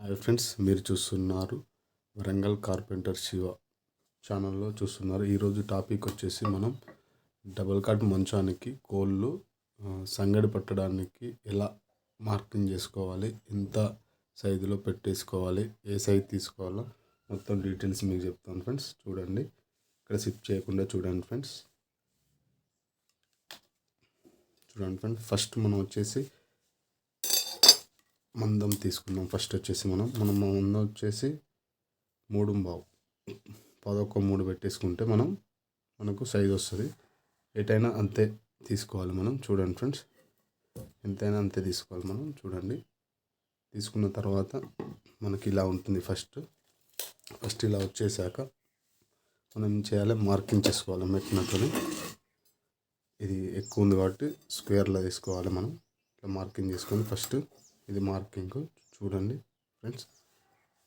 Hi friends, మీరు చూస్తున్నారు Warangal carpenter Shiva ఛానల్లో చూస్తున్నారు. ఈరోజు టాపిక్ వచ్చేసి మనం డబుల్ కాట్ మంచానికి కోళ్ళు సంగడి పట్టడానికి ఎలా మార్కింగ్ చేసుకోవాలి, ఎంత సైజులో పెట్టేసుకోవాలి, ఏ సైజు తీసుకోవాలో మొత్తం డీటెయిల్స్ మీకు చెప్తాను ఫ్రెండ్స్. చూడండి, ఇక్కడ స్కిప్ చేయకుండా చూడండి ఫ్రెండ్స్. ఫస్ట్ మనం వచ్చేసి మందం తీసుకుందాం. ఫస్ట్ వచ్చేసి మనం మందం వచ్చేసి 3.5 11 పెట్టేసుకుంటే మనకు సైజ్ వస్తుంది. ఎటైనా అంతే తీసుకోవాలి మనం. చూడండి ఫ్రెండ్స్, ఎంతైనా అంతే తీసుకోవాలి మనం. చూడండి, తీసుకున్న తర్వాత మనకి ఇలా ఉంటుంది. ఫస్ట్ ఇలా వచ్చేసాక మనం ఏం చేయాలి, మార్కింగ్ చేసుకోవాలి మెట్నతో. ఇది ఎక్కువ ఉంది కాబట్టి స్క్వేర్లో తీసుకోవాలి మనం. ఇట్లా మార్కింగ్ చేసుకొని ఫస్ట్ ఇది మార్కింగ్ చూడండి ఫ్రెండ్స్.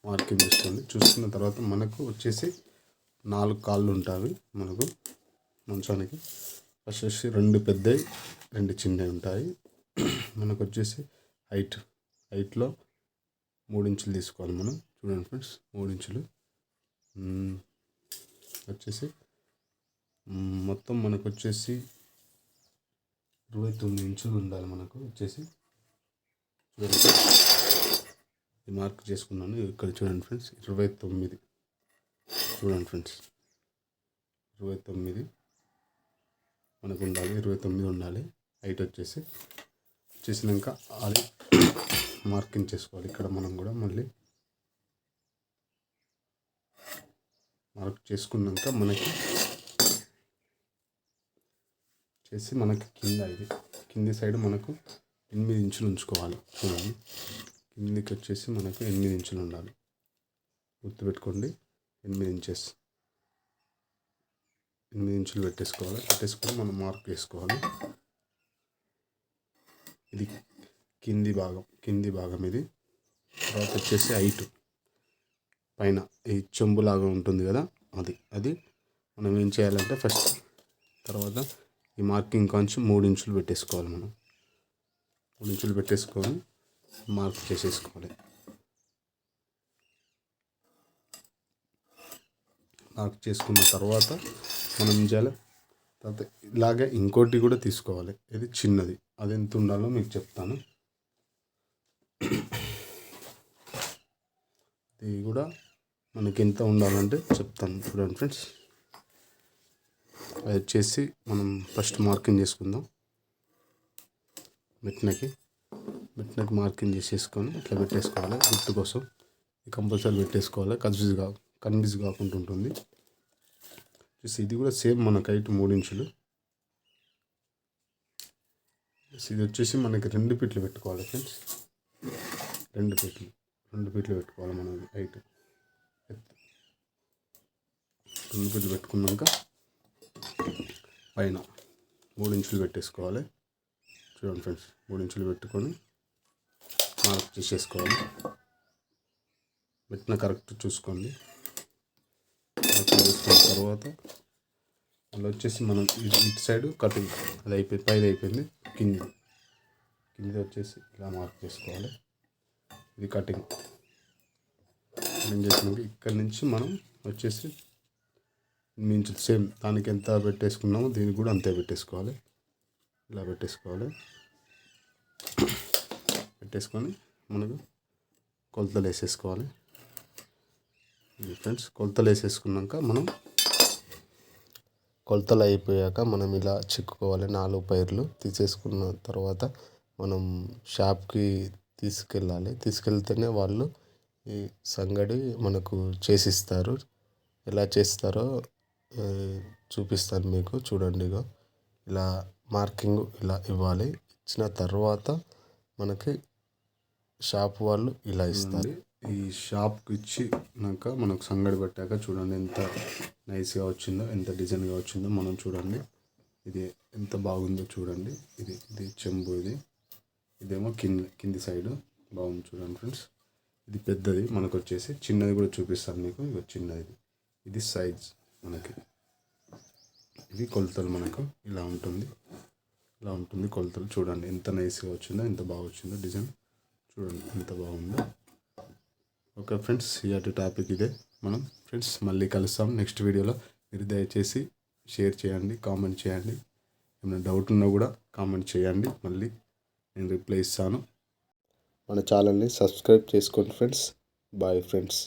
మార్కింగ్ చేసుకోండి. చూసుకున్న తర్వాత మనకు వచ్చేసి 4 కాళ్ళు ఉంటాయి మనకు మంచానికి. ఫస్ట్ వచ్చి 2 పెద్దవి 2 చిన్నవి ఉంటాయి. మనకు వచ్చేసి హైట్లో 3 ఇంచులు తీసుకోవాలి మనం. చూడండి ఫ్రెండ్స్, 3 ఇంచులు వచ్చేసి మొత్తం మనకు వచ్చేసి 29 ఇంచులు ఉండాలి మనకు వచ్చేసి. మార్క్ చేసుకున్నాను ఇక్కడ. చూడండి ఫ్రెండ్స్, 29. చూడండి ఫ్రెండ్స్, 29 మనకు ఉండాలి. 29 ఉండాలి హైట్ వచ్చేసినాక అది మార్కింగ్ చేసుకోవాలి. ఇక్కడ మనం కూడా మళ్ళీ మార్క్ చేసుకున్నాక మనకి కింది సైడ్ మనకు 8 ఇంచులు ఉంచుకోవాలి. చూడండి, కిందికి వచ్చేసి మనకు 8 ఇంచులు ఉండాలి. గుర్తుపెట్టుకోండి, 8 ఇంచులు పెట్టేసుకొని మనం మార్క్ చేసుకోవాలి. ఇది కింది భాగం ఇది. తర్వాత వచ్చేసి హైట్ పైన ఈ చెంబులాగా ఉంటుంది కదా, అది మనం ఏం చేయాలంటే తర్వాత ఈ మార్కింగ్ కాంచి 3 ఇంచులు పెట్టేసుకోవాలి మనం. 3 ఇంచులు పెట్టేసుకొని మార్క్ చేసేసుకోవాలి. మార్క్ చేసుకున్న తర్వాత మనం ఏం చేయాలి, తర్వాత ఇలాగే ఇంకోటి కూడా తీసుకోవాలి. ఇది చిన్నది, అది ఎంత ఉండాలో మీకు చెప్తాను. ఇది కూడా మనకి ఎంత ఉండాలంటే చెప్తాను. చూడండి ఫ్రెండ్స్, అది వచ్చేసి మనం ఫస్ట్ మార్కింగ్ చేసుకుందాం. మెట్నకి మార్కింగ్ చేసేసుకొని ఇట్లా పెట్టేసుకోవాలి. గుర్తు కోసం కంపల్సరీ పెట్టేసుకోవాలి, కన్ఫ్యూజ్ కాకుండా ఉంటుంది. ఇది కూడా సేమ్ మనకు హైట్ 3 ఇంచులు. ఇది వచ్చేసి మనకి 2 ఫీట్లు పెట్టుకోవాలి ఫ్రెండ్స్. 2 ఫీట్లు పెట్టుకోవాలి మనం హైట్. 2 ఫీట్లు పెట్టుకున్నాక పైన 3 ఇంచులు పెట్టేసుకోవాలి. చూడండి ఫ్రెండ్స్, 3 ఇంచులు పెట్టుకొని మార్క్ చేసేసుకోవాలి. పెట్టిన కరెక్ట్ చూసుకోండి. మార్క్ చేసుకున్న తర్వాత అలా వచ్చేసి మనం ఇటు సైడ్ కటింగ్ అది అయిపోయింది, పైది అయిపోయింది. కింది వచ్చేసి ఇలా మార్క్ చేసుకోవాలి. ఇది కటింగ్ చేసినాక ఇక్కడ నుంచి మనం వచ్చేసి 8 ఇంచులు సేమ్ దానికి ఎంత పెట్టేసుకున్నామో దీనికి కూడా అంతే పెట్టేసుకోవాలి. ఇలా పెట్టేసుకొని మనకు కొలతలు వేసేసుకోవాలి ఫ్రెండ్స్. కొలతలు వేసేసుకున్నాక కొలతలు అయిపోయాక మనం ఇలా చిక్కుకోవాలి. 4 పైర్లు తీసేసుకున్న తర్వాత మనం షాప్కి తీసుకెళ్తేనే వాళ్ళు ఈ సంగడి మనకు చేసిస్తారు. ఎలా చేస్తారో చూపిస్తాను మీకు. చూడండి, ఇలా మార్కింగ్ ఇలా ఇవ్వాలి. ఇచ్చిన తర్వాత మనకి షాప్ వాళ్ళు ఇలా ఇస్తారు. ఈ షాప్కి ఇచ్చినాక మనకు సంగడి పెట్టాక చూడండి ఎంత నైస్గా వచ్చిందో, ఎంత డిజైన్గా వచ్చిందో మనం చూడండి. ఇది ఎంత బాగుందో చూడండి. ఇది చెంబు, ఇదేమో కింది సైడ్ బాగుంది. చూడండి ఫ్రెండ్స్, ఇది పెద్దది. మనకు వచ్చేసి చిన్నది కూడా చూపిస్తాను మీకు. చిన్నది ఇది సైజ్ మనకి. ఇది కొలతలు మనకు ఇలా ఉంటుంది కొలతలు. చూడండి ఎంత నైస్గా వచ్చిందో, ఎంత బాగా వచ్చిందో డిజైన్. చూడండి ఎంత బాగుందో. ఓకే ఫ్రెండ్స్, ఇలాంటి టాపిక్ ఇదే. మనం ఫ్రెండ్స్ మళ్ళీ కలుస్తాం నెక్స్ట్ వీడియోలో. మీరు దయచేసి షేర్ చేయండి, కామెంట్ చేయండి. ఏమైనా డౌట్ ఉన్నా కూడా కామెంట్ చేయండి, మళ్ళీ నేను రిప్లై ఇస్తాను. మన ఛానల్ని సబ్స్క్రైబ్ చేసుకోండి ఫ్రెండ్స్. Bye friends.